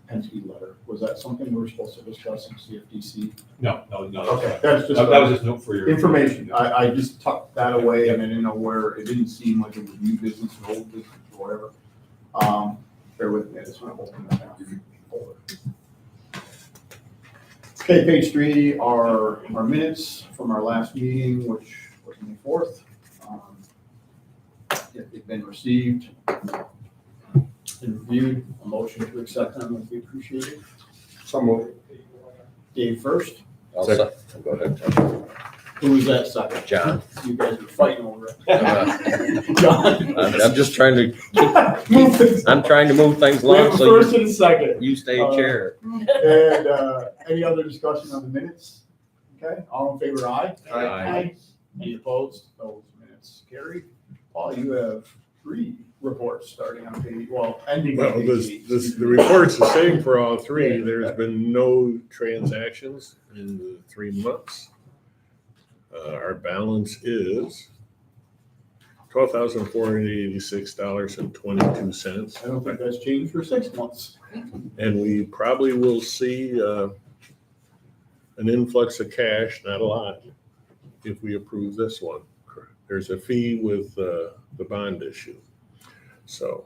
Penske letter. Was that something we were supposed to discuss in CFDC? No. Okay, that's just. That was just note for your. Information. I just tucked that away and I didn't know where, it didn't seem like it was new business or old business or whatever. Bear with me, I just want to open that down. Okay, page 3 are our minutes from our last meeting, which was May 4th. If they've been received and reviewed, a motion to accept them would be appreciated. So moved. Dave first. I'll go ahead, John. Who was that second? John. You guys are fighting over it. Uh, John. I'm just trying to, Move things. I'm trying to move things We have along a so first and a second. you stay chair. And any other discussion on the minutes? Okay, all in favor, aye? Aye. Any opposed? Those minutes carried. Paul, you have 3 reports starting on page, ending on Well, page 8. the report's the same for all 3. There's been no transactions in the 3 months. Our balance is $12,486.22. I don't think that's changed for 6 months. And we probably will see an influx of cash, not a lot, if we approve this one. There's a fee with the bond issue. So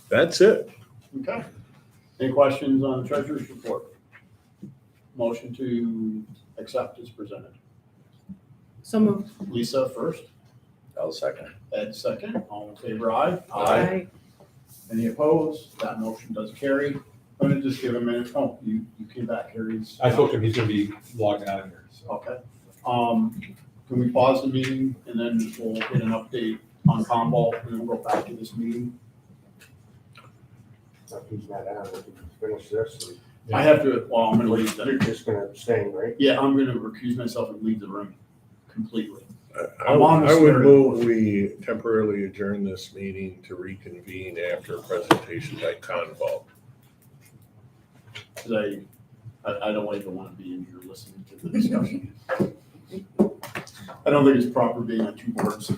that's it. Okay. Any questions on the treasurer's report? Motion to accept is presented. So moved. Lisa first, I'll second. Ed second. All in favor, aye? Aye. Any opposed? That motion does carry. I'm gonna just give a minute. Oh, you came back, Harry's. I spoke to him, he's gonna be logging on here, so. Okay. Can we pause the meeting and then we'll get an update on Commvault and then we'll go back to this meeting? If he's not on, we can finish this. I have to, I'm gonna leave You're that. just gonna abstain, right? Yeah, I'm gonna recuse myself and leave the room completely. I would move we temporarily adjourn this meeting to reconvene after a presentation by Conval. Cause I don't even wanna be in here listening to the discussion. I don't think it's proper being on 2 boards.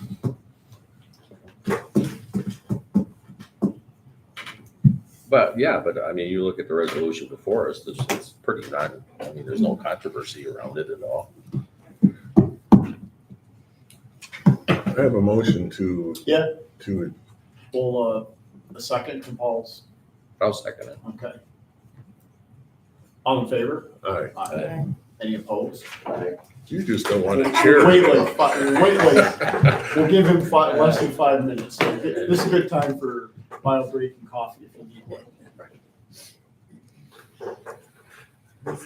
But I mean, you look at the resolution before us, it's pretty there's no controversy around it at all. I have a motion to. Yeah. To, Well, a second from Paul's, I'll second it. okay. All in favor? aye, Aye. Any opposed? you just don't want to chair. Wait, we'll give him less than 5 minutes. So this is a good time for mild break and coffee if you need one. I'll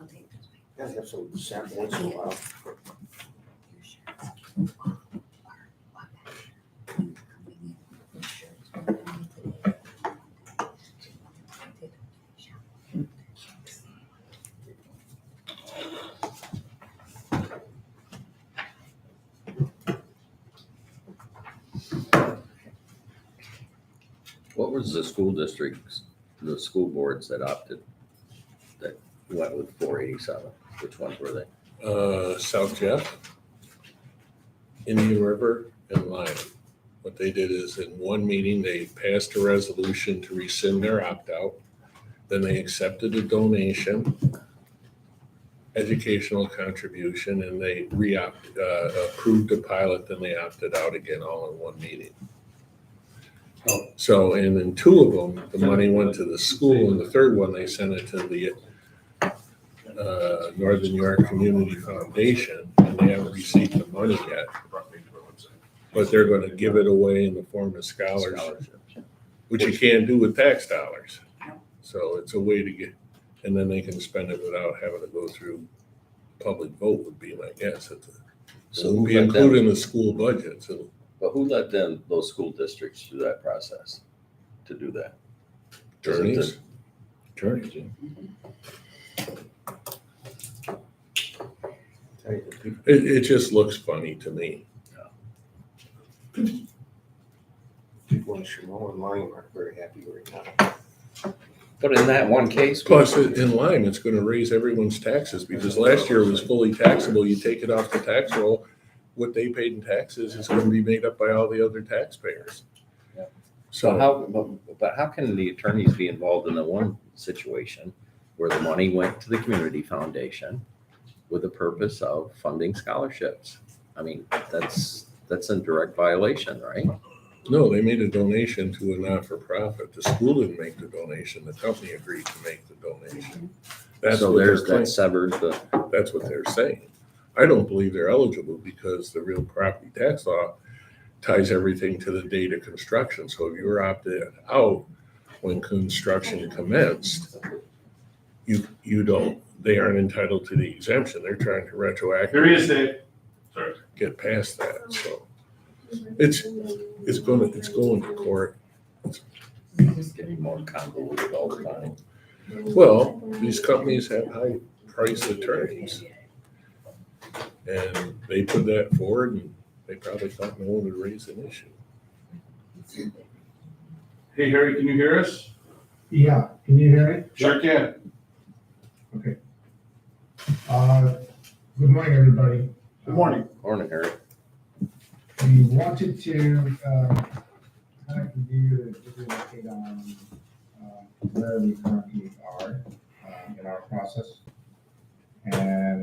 take this. Gotta have some sample once in a while. What was the school districts, the school boards that opted, that went with 487? Which ones were they? South Jeff, Indian River, and Lyon. What they did is in one meeting, they passed a resolution to rescind their opt-out. Then they accepted a donation, educational contribution, and they approved a pilot, then they opted out again all in one meeting. So, and then two of them, the money went to the school, and the third one, they sent it to the Northern New York Community Foundation, and they haven't received the money yet. But they're gonna give it away in the form of scholarships, which you can't do with tax dollars. So it's a way to get, and then they can spend it without having to go through public vote would be my guess. So it would be included in the school budget, so. But who let them, those school districts through that process to do that? Attorneys. It just looks funny to me. People in Shimo and Lyon aren't very happy right now. But in that one case. Plus, in Lyme, it's gonna raise everyone's taxes, because last year it was fully taxable. You take it off the tax roll, what they paid in taxes is gonna be made up by all the other taxpayers. Yeah. So But how can the attorneys be involved in the one situation where the money went to the community foundation with the purpose of funding scholarships? I mean, that's in direct violation, right? no, they made a donation to a not-for-profit. The school didn't make the donation. The company agreed to make the donation. That's So what they're there's claiming. that severed the, That's what they're saying. I don't believe they're eligible because the real property tax law ties everything to the date of construction. So if you're opted out when construction commenced, you don't, they aren't entitled to the exemption. They're trying to retroactively. Here he is, Dave. Sorry. Get past that, so. It's going to court. it's getting more convoluted all the time. Well, these companies have high-priced attorneys. And they put that forward, and they probably thought no one would raise an issue. Hey, Harry, can you hear us? Yeah, can you hear me? Sure can. Okay. Good morning, everybody. Good morning. Morning, Harry. We wanted to kind of give you an update on where we currently are in our process. And